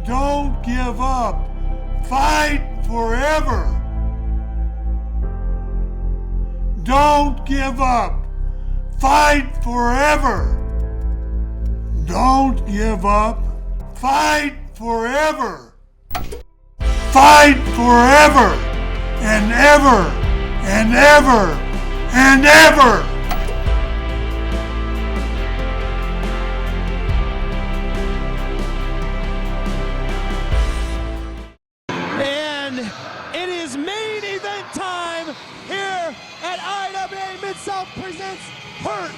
Don't give up. Fight forever. Don't give up. Fight forever. Don't give up. Fight forever. Fight forever and ever and ever and ever. And it is main event time here at IWA Mid-South presents Hurt.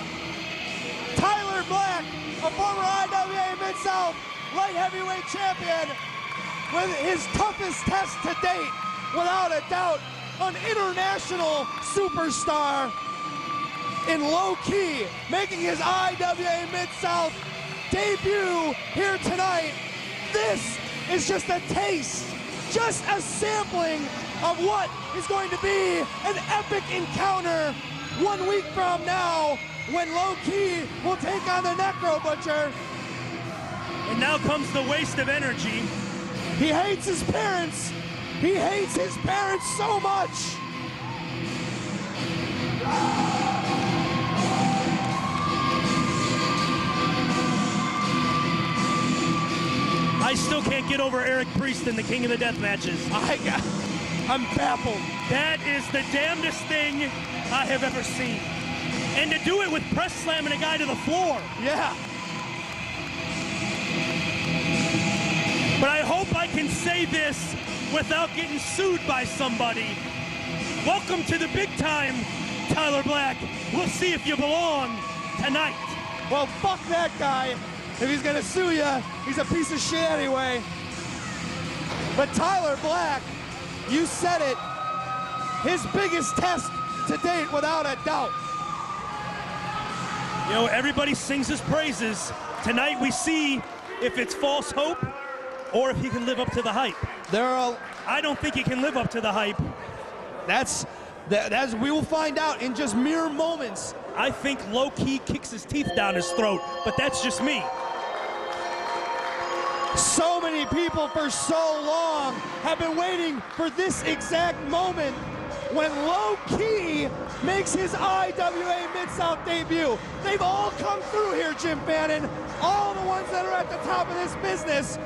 Tyler Black, a former IWA Mid-South light heavyweight champion, with his toughest test to date, without a doubt, an international superstar in Low Ki, making his IWA Mid-South debut here tonight. This is just a taste, just a sampling of what is going to be an epic encounter 1 week from now, when Low Ki will take on the Necro Butcher. And now comes the waste of energy. He hates his parents. He hates his parents so much. I still can't get over Eric Priest in the King of the Death matches. I'm baffled. That is the damnedest thing I have ever seen. And to do it with press slamming a guy to the floor. Yeah. But I hope I can say this without getting sued by somebody. Welcome to the big time, Tyler Black. We'll see if you belong tonight. Well, fuck that guy. If he's gonna sue you, he's a piece of shit anyway. But Tyler Black, you said it, his biggest test to date, without a doubt. You know, everybody sings his praises. Tonight we see if it's false hope or if he can live up to the hype. I don't think he can live up to the hype. That's we will find out in just mere moments. I think Low Ki kicks his teeth down his throat, but that's just me. So many people for so long have been waiting for this exact moment when Low Ki makes his IWA Mid-South debut. They've all come through here, Jim Fannin, all the ones that are at the top of this business.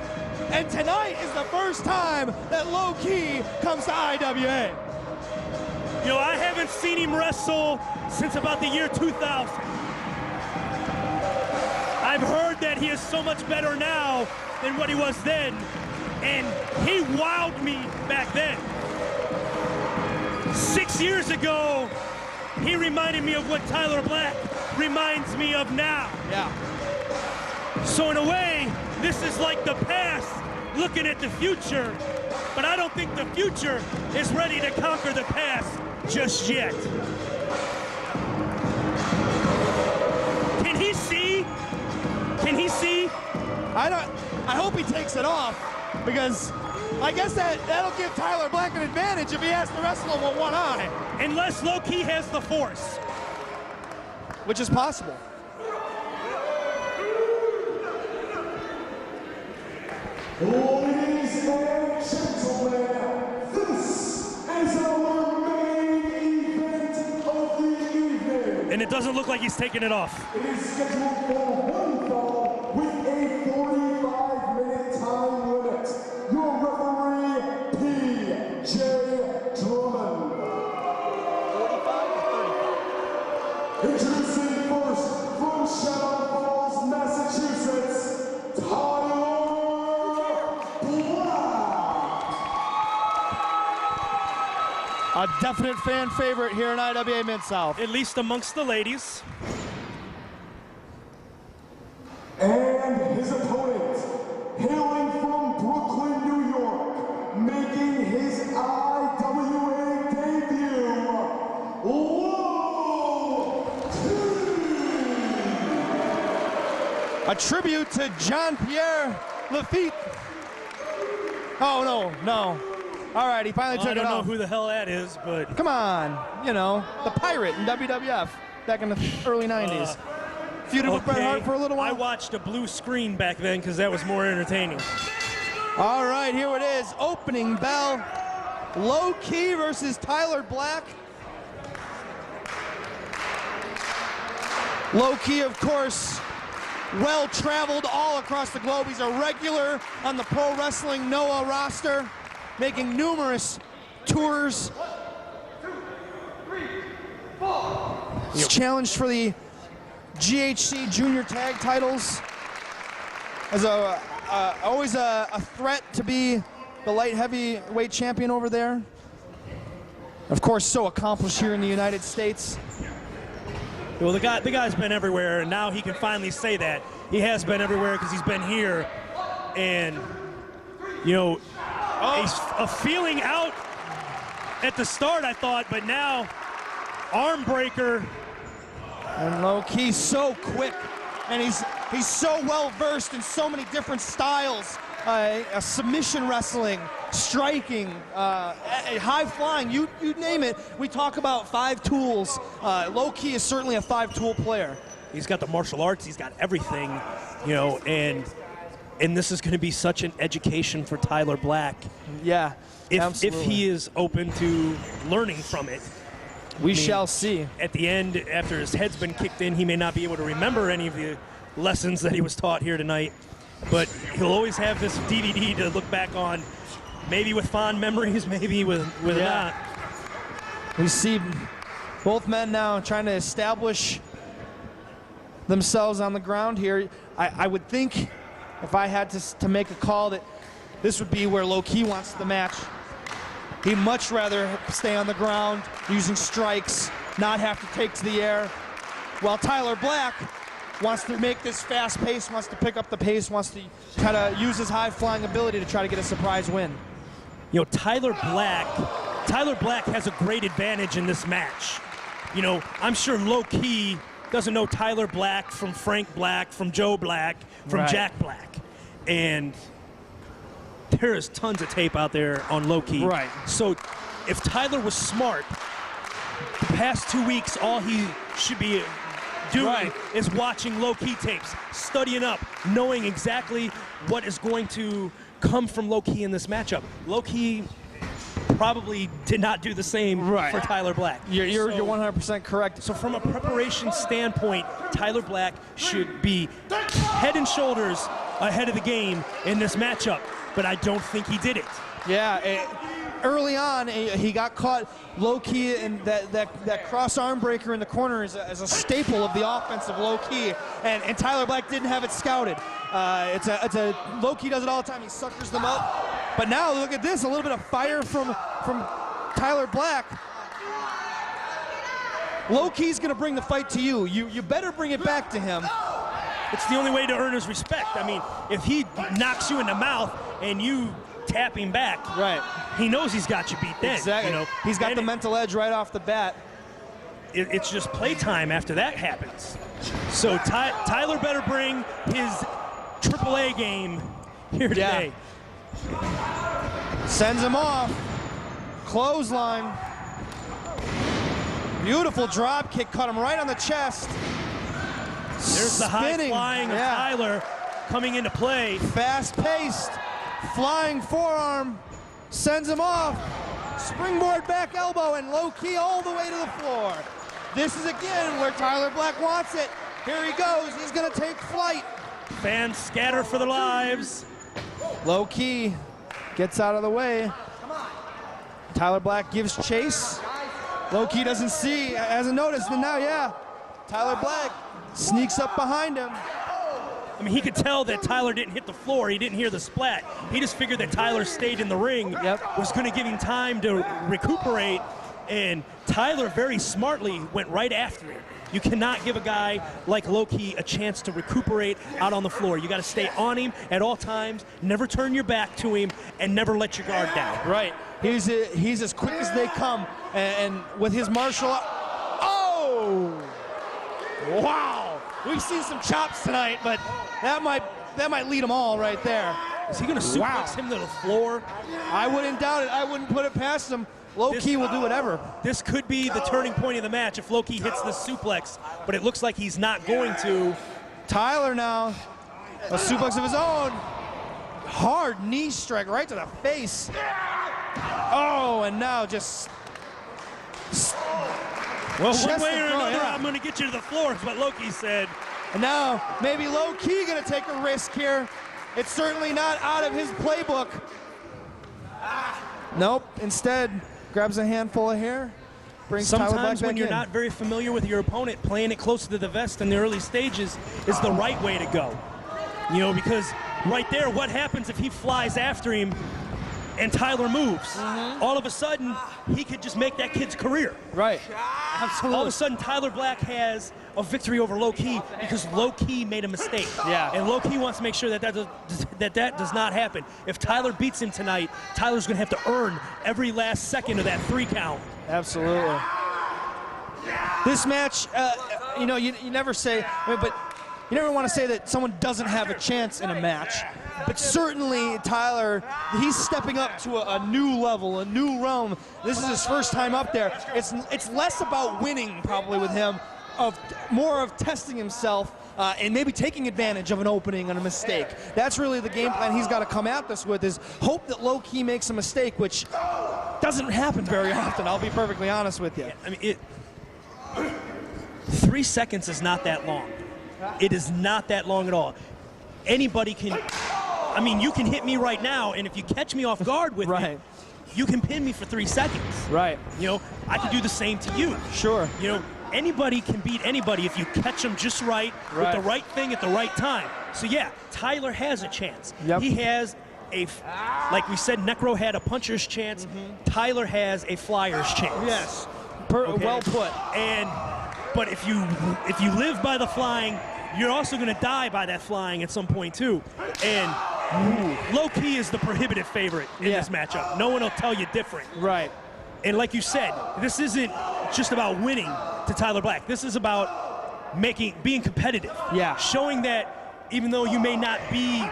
And tonight is the first time that Low Ki comes to IWA. You know, I haven't seen him wrestle since about the year 2000. I've heard that he is so much better now than what he was then, and he wowed me back then. 6 years ago, he reminded me of what Tyler Black reminds me of now. Yeah. So in a way, this is like the past looking at the future, but I don't think the future is ready to conquer the past just yet. Can he see? Can he see? I hope he takes it off, because I guess that'll give Tyler Black an advantage if he has to wrestle him with one eye. Unless Low Ki has the force. Which is possible. Ladies and gentlemen, this is our main event of the evening. And it doesn't look like he's taking it off. It is scheduled for one fall with a 45-minute time limit. Your referee, P.J. Drummond. 45 or 35? Introducing first from Shadow Falls, Massachusetts, Tyler A definite fan favorite here in IWA Mid-South. At least amongst the ladies. And his opponent, hailing from Brooklyn, New York, making his IWA debut, Low Ki. A tribute to Jean-Pierre Lafitte. Oh, no. All right, he finally took it off. I don't know who the hell that is, but... Come on, you know, the Pirate in WWF back in the early 90s. Feuded with Bret Hart for a little while. I watched a blue screen back then because that was more entertaining. All right, here it is, opening bell. Low Ki versus Tyler Black. Low Ki, of course, well-traveled all across the globe. He's a regular on the Pro Wrestling Noah roster, making numerous tours. He's challenged for the GHC Junior Tag titles. As always a threat to be the light heavyweight champion over there. Of course, so accomplished here in the United States. Well, the guy's been everywhere, and now he can finally say that. He has been everywhere because he's been here. And, you know, a feeling out at the start, I thought, but now arm breaker. And Low Ki so quick, and he's so well versed in so many different styles. Submission wrestling, striking, high flying, you name it. We talk about 5 tools. Low Ki is certainly a 5-tool player. He's got the martial arts, he's got everything, you know, and this is going to be such an education for Tyler Black. Yeah, if he is open to learning from it. We shall see. At the end, after his head's been kicked in, he may not be able to remember any of the lessons that he was taught here tonight, but he'll always have this DVD to look back on, maybe with fond memories, maybe with not. We see both men now trying to establish themselves on the ground here. I would think, if I had to make a call, that this would be where Low Ki wants the match. He'd much rather stay on the ground, using strikes, not have to take to the air, while Tyler Black wants to make this fast pace, wants to pick up the pace, wants to try to use his high-flying ability to try to get a surprise win. You know, Tyler Black has a great advantage in this match. You know, I'm sure Low Ki doesn't know Tyler Black from Frank Black, from Joe Black, from Jack Black. And there is tons of tape out there on Low Ki. Right. So if Tyler was smart, the past 2 weeks, all he should be doing is watching Low Ki tapes, studying up, knowing exactly what is going to come from Low Ki in this matchup. Low Ki probably did not do the same for Tyler Black. You're 100% correct. So from a preparation standpoint, Tyler Black should be head and shoulders ahead of the game in this matchup, but I don't think he did it. Yeah, early on, he got caught. Low Ki, and that cross arm breaker in the corner is a staple of the offense of Low Ki, and Tyler Black didn't have it scouted. Low Ki does it all the time. He suckers them up. But now look at this, a little bit of fire from Tyler Black. Low Ki's gonna bring the fight to you. You better bring it back to him. It's the only way to earn his respect. I mean, if he knocks you in the mouth and you tap him back, he knows he's got you beat then. Exactly. You know? He's got the mental edge right off the bat. It's just playtime after that happens. So Tyler better bring his AAA game here today. Sends him off. Clothesline. Beautiful drop kick, cut him right on the chest. There's the high flying of Tyler coming into play. Fast-paced, flying forearm, sends him off. Springboard back elbow, and Low Ki all the way to the floor. This is again where Tyler Black wants it. Here he goes, he's gonna take flight. Fans scatter for their lives. Low Ki gets out of the way. Tyler Black gives chase. Low Ki doesn't see, hasn't noticed, and now, Tyler Black sneaks up behind him. I mean, he could tell that Tyler didn't hit the floor. He didn't hear the splat. He just figured that Tyler stayed in the ring, was going to give him time to recuperate, and Tyler very smartly went right after it. You cannot give a guy like Low Ki a chance to recuperate out on the floor. You got to stay on him at all times, never turn your back to him, and never let your guard down. Right. He's as quick as they come, and with his martial art. Oh! Wow! We've seen some chops tonight, but that might lead them all right there. Is he going to suplex him to the floor? I wouldn't doubt it. I wouldn't put it past him. Low Ki will do whatever. This could be the turning point of the match if Low Ki hits this suplex, but it looks like he's not going to. Tyler now, a suplex of his own. hard knee strike right to the face. Oh, and now just... Well, one Chest way or and throw, another, yeah. I'm going to get you to the floor, is what Loki said. And now, maybe low-key gonna take a risk here. It's certainly not out of his playbook. Nope, instead, grabs a handful of hair, brings Tyler Black Sometimes when back you're in. not very familiar with your opponent, playing it closer to the vest in the early stages is the right way to go. You know, because right there, what happens if he flies after him and Tyler moves? All of a sudden, he could just make that kid's career. Right, absolutely. All of a sudden, Tyler Black has a victory over Low-Key because Low-Key made a mistake. Yeah. And Low-Key wants to make sure that that does not happen. If Tyler beats him tonight, Tyler's going to have to earn every last second of that 3 count. Absolutely. This match, you know, you never say, but you never want to say that someone doesn't have a chance in a match. But certainly, Tyler, he's stepping up to a new level, a new realm. This is his first time up there. It's less about winning, probably, with him, more of testing himself and maybe taking advantage of an opening and a mistake. That's really the game plan he's got to come at this with, is hope that Low-Key makes a mistake, which doesn't happen very often, I'll be perfectly honest with you. I mean, 3 seconds is not that long. It is not that long at all. Anybody can, I mean, you can hit me right now, and if you catch me off guard with it, you can pin me for 3 seconds. Right. You know, I can do the same to you. Sure. You know, anybody can beat anybody if you catch them just right, with the right thing at the right time. So yeah, Tyler has a chance. Yep. He has like we said, Necro had a puncher's chance. Tyler has a flyer's chance. Yes. Okay? Well put. But if you live by the flying, you're also going to die by that flying at some point too. And Low-Key is the prohibitive favorite in this matchup. No one will tell you different. Right. And like you said, this isn't just about winning to Tyler Black. This is about being competitive. Yeah. Showing that even though you may not be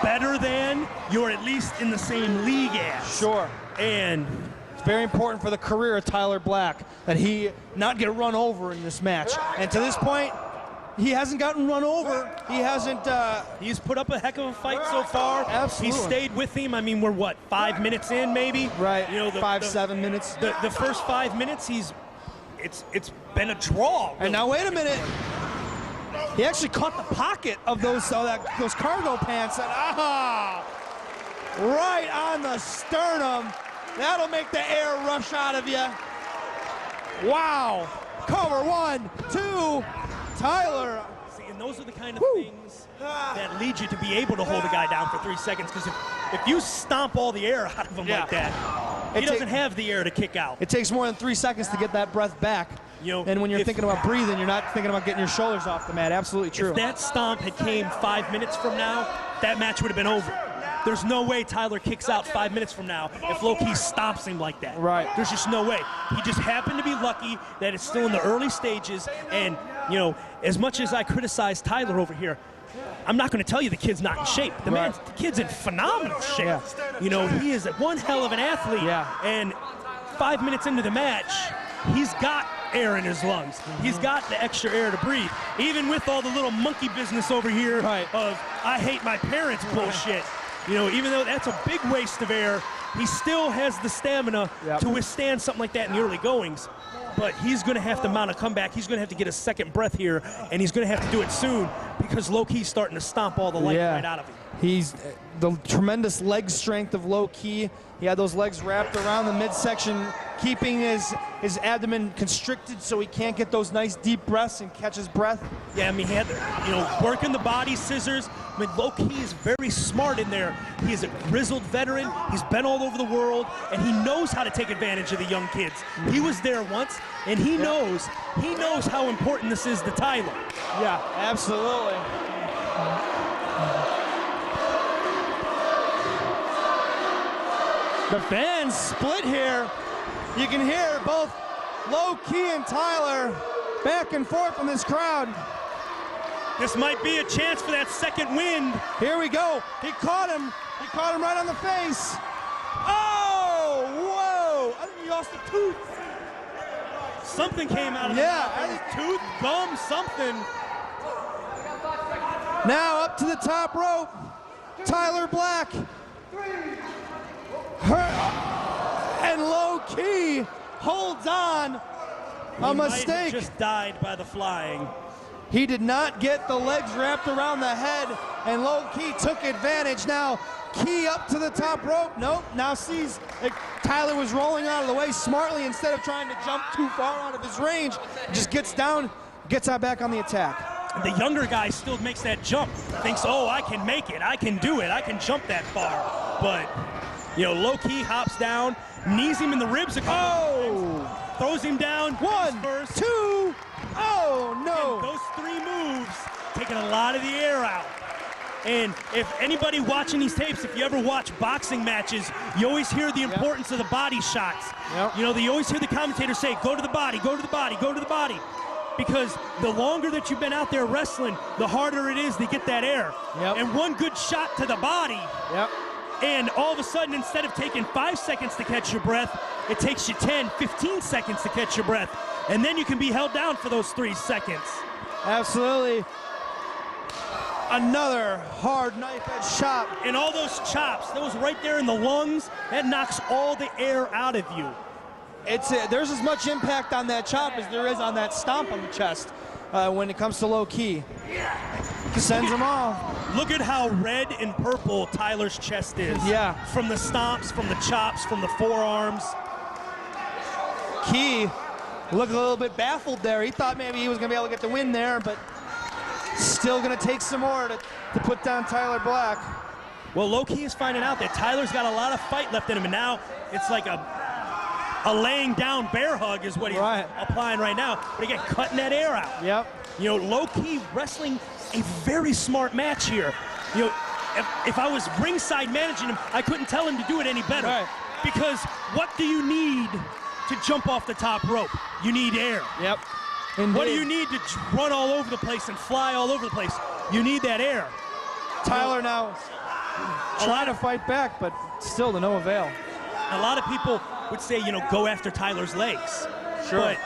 better than, you're at least in the same league as. Sure. And it's very important for the career of Tyler Black that he not get run over in this match. And to this point, he hasn't gotten run over. He hasn't. He's put up a heck of a fight so far. Absolutely. He's stayed with him. I mean, we're what, 5 minutes in, maybe? Right. You know, 7 minutes. The first 5 minutes, it's been a draw. Really. And now wait a minute. He actually caught the pocket of those cargo pants. And, right on the sternum. That'll make the air rush out of you. Wow. Cover 1, 2. Tyler. See, and those are the kind of things that lead you to be able to hold a guy down for 3 seconds. Because if you stomp all the air out of him like that, he doesn't have the air to kick out. It takes more than 3 seconds to get that breath back. You know, and when you're thinking about breathing, you're not thinking about getting your shoulders off the mat. Absolutely true. If that stomp had came 5 minutes from now, that match would have been over. There's no way Tyler kicks out 5 minutes from now if Low-Key stomps him like that. Right. There's just no way. He just happened to be lucky that it's still in the early stages. And, you know, as much as I criticize Tyler over here, I'm not going to tell you the kid's not in shape. The kid's in phenomenal shape. Yeah. You know, he is one hell of an athlete. Yeah. And 5 minutes into the match, he's got air in his lungs. He's got the extra air to breathe. Even with all the little monkey business over here of I hate my parents bullshit. You know, even though that's a big waste of air, he still has the stamina to withstand something like that in the early goings. But he's going to have to mount a comeback. He's going to have to get a second breath here, and he's going to have to do it soon because Low-Key's starting to stomp all the life right out of him. He's the tremendous leg strength of Low-Key. He had those legs wrapped around the midsection, keeping his abdomen constricted so he can't get those nice deep breaths and catch his breath. Yeah, I mean, he had, you know, working the body scissors. I mean, Low-Key is very smart in there. He is a grizzled veteran. He's been all over the world, and he knows how to take advantage of the young kids. He was there once, and he knows how important this is to Tyler. Yeah, absolutely. The fans split here. You can hear both Low-Key and Tyler back and forth from this crowd. This might be a chance for that second wind. Here we go. He caught him. He caught him right on the face. Oh, whoa. I think he lost a tooth. Something came out of his tooth, gum, something. Now up to the top rope. Tyler Black. And low key holds on. A mistake. Might have just died by the flying. He did not get the legs wrapped around the head, and low key took advantage. Now Key up to the top rope. Nope. Now sees Tyler was rolling out of the way smartly instead of trying to jump too far out of his range. Just gets down, gets out back on the attack. The younger guy still makes that jump. Thinks, oh, I can make it. I can do it. I can jump that far. But, you know, low key hops down, knees him in the ribs a couple times, throws him down. 1, 2. Oh, no. And those 3 moves, taking a lot of the air out. And if anybody watching these tapes, if you ever watch boxing matches, you always hear the importance of the body shots. You know, you always hear the commentators say, go to the body, go to the body, go to the body. Because the longer that you've been out there wrestling, the harder it is to get that air. And one good shot to the body, and all of a sudden, instead of taking 5 seconds to catch your breath, it takes you 10, 15 seconds to catch your breath. And then you can be held down for those 3 seconds. Absolutely. Another hard knife edge shot. And all those chops, those right there in the lungs, that knocks all the air out of you. There's as much impact on that chop as there is on that stomp on the chest when it comes to low key. Sends them off. Look at how red and purple Tyler's chest is. From the stomps, from the chops, from the forearms. Key looked a little bit baffled there. He thought maybe he was going to be able to get the win there, but still going to take some more to put down Tyler Black. Well, low key is finding out that Tyler's got a lot of fight left in him, and now it's like a laying down bear hug is what he's applying right now. But again, cutting that air out. You know, low key wrestling a very smart match here. You know, if I was ringside managing him, I couldn't tell him to do it any better. Because what do you need to jump off the top rope? You need air. Indeed. What do you need to run all over the place and fly all over the place? You need that air. Tyler now trying to fight back, but still to no avail. A lot of people would say, you know, go after Tyler's legs. But,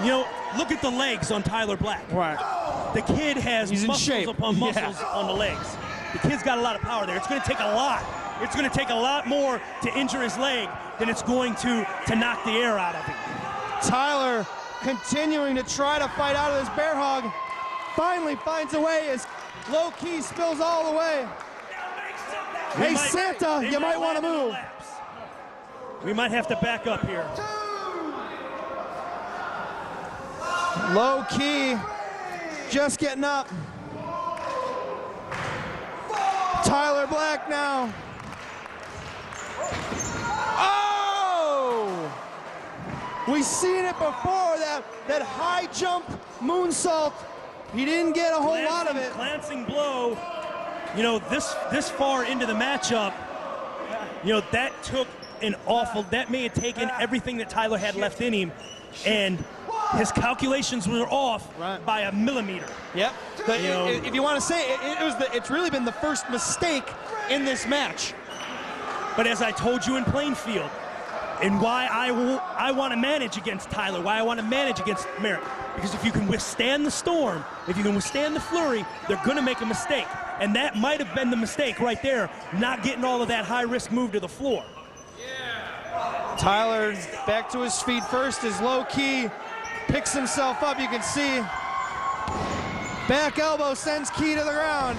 you know, look at the legs on Tyler Black. The kid has muscles upon muscles on the legs. The kid's got a lot of power there. It's going to take a lot. It's going to take a lot more to injure his leg than it's going to knock the air out of him. Tyler continuing to try to fight out of this bear hug. Finally finds a way as low key spills all the way. Hey, Santa, you might want to move. We might have to back up here. Low key, just getting up. Tyler Black now. Oh! We've seen it before, that high jump moonsault. He didn't get a whole lot of it. Glancing blow. You know, this far into the matchup, you know, that took an awful, that may have taken everything that Tyler had left in him, and his calculations were off by a millimeter. If you want to say it's really been the first mistake in this match. But as I told you in Plainfield, and why I want to manage against Tyler, why I want to manage against Merritt, because if you can withstand the storm, if you can withstand the flurry, they're going to make a mistake. And that might have been the mistake right there, not getting all of that high-risk move to the floor. Tyler back to his feet first as low key picks himself up. You can see back elbow sends Key to the ground.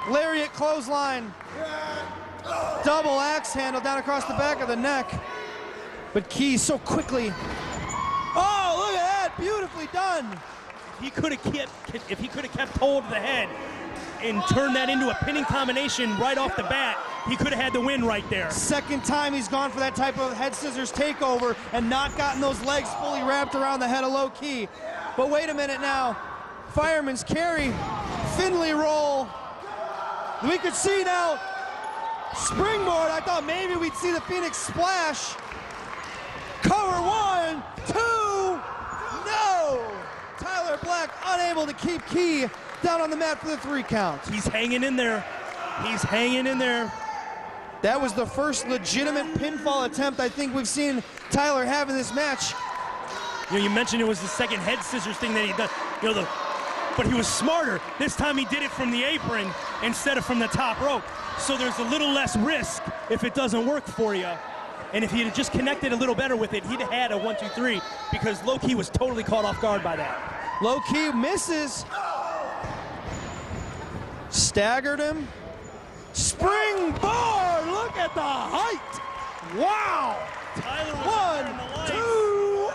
Lariat clothesline. Double axe handle down across the back of the neck. But Key so quickly. Oh, look at that, beautifully done. If he could have kept hold of the head and turned that into a pinning combination right off the bat, he could have had the win right there. Second time he's gone for that type of head scissors takeover and not gotten those legs fully wrapped around the head of low key. But wait a minute now. Fireman's carry, Finley roll. We could see now springboard. I thought maybe we'd see the Phoenix splash. Cover 1, 2, no! Tyler Black unable to keep Key down on the mat for the 3 count. He's hanging in there. He's hanging in there. That was the first legitimate pinfall attempt I think we've seen Tyler have in this match. You know, you mentioned it was the second head scissors thing that he done. You know, but he was smarter. This time he did it from the apron instead of from the top rope. So there's a little less risk if it doesn't work for you. And if he had just connected a little better with it, he'd have had a 1, 2, 3, because Low Ki was totally caught off guard by that. Low Ki misses. Staggered him. Springboard! Look at the height! Wow! Tyler was 1, 2,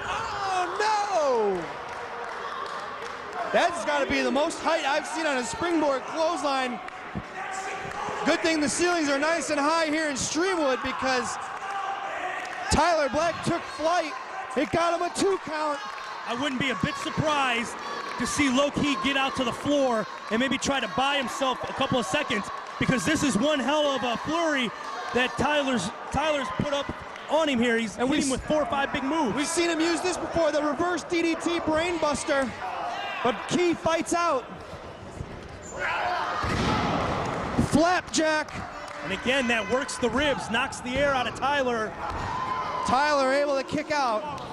oh no! That's got to be the most height I've seen on a springboard clothesline. Good thing the ceilings are nice and high here in Streamwood, because Tyler Black took flight. It got him a 2 count. I wouldn't be a bit surprised to see Low Ki get out to the floor and maybe try to buy himself a couple of seconds, because this is one hell of a flurry that Tyler's put up on him here. He's hitting him with 4 or 5 big moves. We've seen him use this before, the reverse DDT brainbuster, but Ki fights out. Flapjack. And again, that works the ribs, knocks the air out of Tyler. Tyler able to kick out.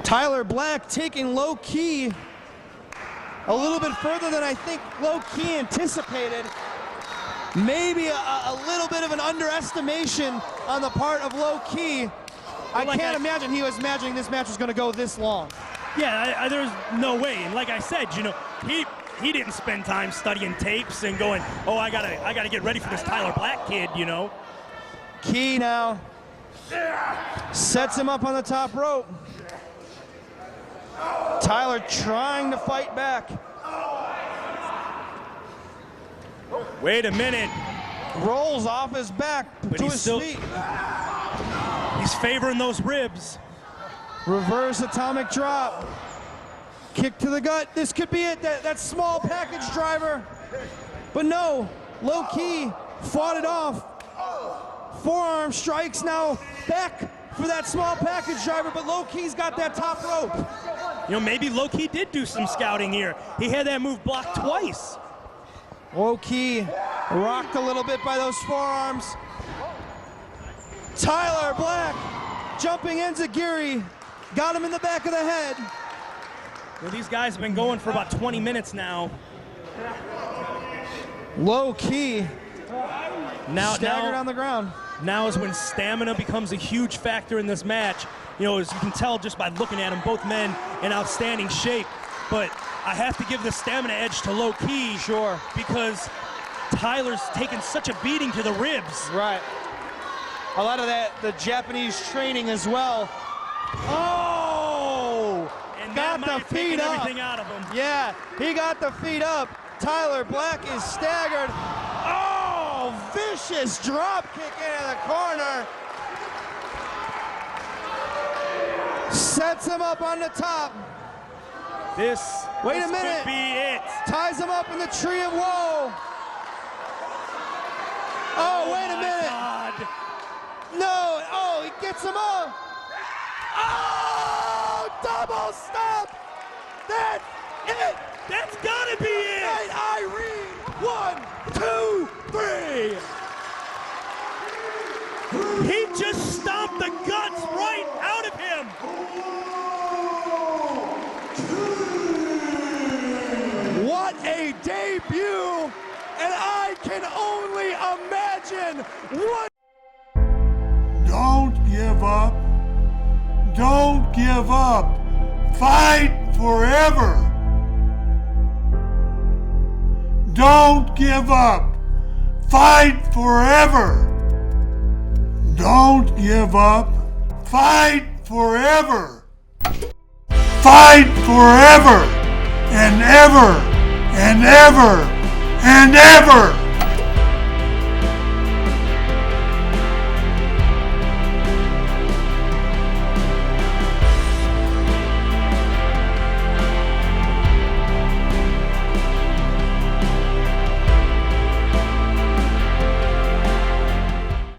Tyler Black taking Low Ki a little bit further than I think Low Ki anticipated. Maybe a little bit of an underestimation on the part of Low Ki. I can't imagine he was imagining this match was going to go this long. Yeah, there's no way. And like I said, you know, he didn't spend time studying tapes and going, oh, I gotta get ready for this Tyler Black kid, you know. Ki now sets him up on the top rope. Tyler trying to fight back. Wait a minute. Rolls off his back to his feet. He's favoring those ribs. Reverse atomic drop. Kick to the gut. This could be it. That small package driver. But no, Low Ki fought it off. Forearm strikes now back for that small package driver, but Low Ki's got that top rope. You know, maybe Low Ki did do some scouting here. He had that move blocked twice. Low Ki rocked a little bit by those forearms. Tyler Black jumping enziguri, got him in the back of the head. Well, these guys have been going for about 20 minutes now. Low Ki staggered on the ground. Now is when stamina becomes a huge factor in this match. You know, as you can tell just by looking at them, both men in outstanding shape. But I have to give the stamina edge to Low Ki. Sure. Because Tyler's taken such a beating to the ribs. Right. A lot of that, the Japanese training as well. Oh! And got the feet up. Everything out of him. Yeah, he got the feet up. Tyler Black is staggered. Oh, vicious drop kick into the corner. Sets him up on the top. This Wait a minute. could be it. Ties him up in the tree of woe. Oh, wait a minute. God. No, oh, he gets him up. Oh, double stop. That's it. That's gotta be it. Night Irene. 1, 2, 3. He just stomped the guts right out of him. What a debut. And I can only imagine what. Don't give up. Don't give up. Fight forever. Don't give up. Fight forever. Don't give up. Fight forever. Fight forever and ever and ever and ever.